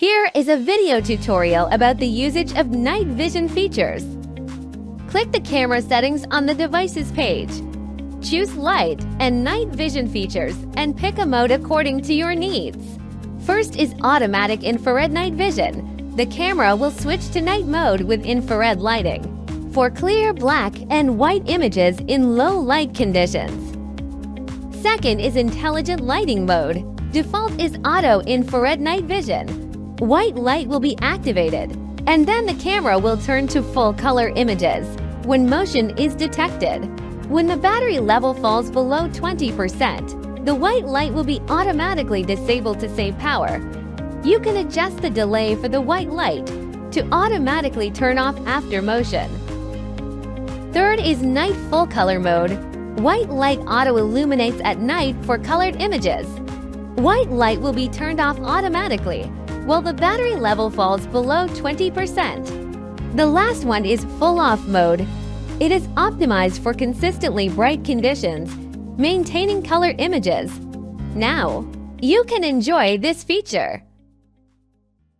Here is a video tutorial about the usage of night vision features. Click the camera settings on the device's page. Choose light and night vision features and pick a mode according to your needs. First is automatic infrared night vision. The camera will switch to night mode with infrared lighting for clear black and white images in low light conditions. Second is intelligent lighting mode. Default is auto infrared night vision. White light will be activated, and then the camera will turn to full color images when motion is detected. When the battery level falls below 20%, the white light will be automatically disabled to save power. You can adjust the delay for the white light to automatically turn off after motion. Third is night full color mode. White light auto-illuminates at night for colored images. White light will be turned off automatically while the battery level falls below 20%. The last one is full off mode. It is optimized for consistently bright conditions, maintaining color images. Now, you can enjoy this feature.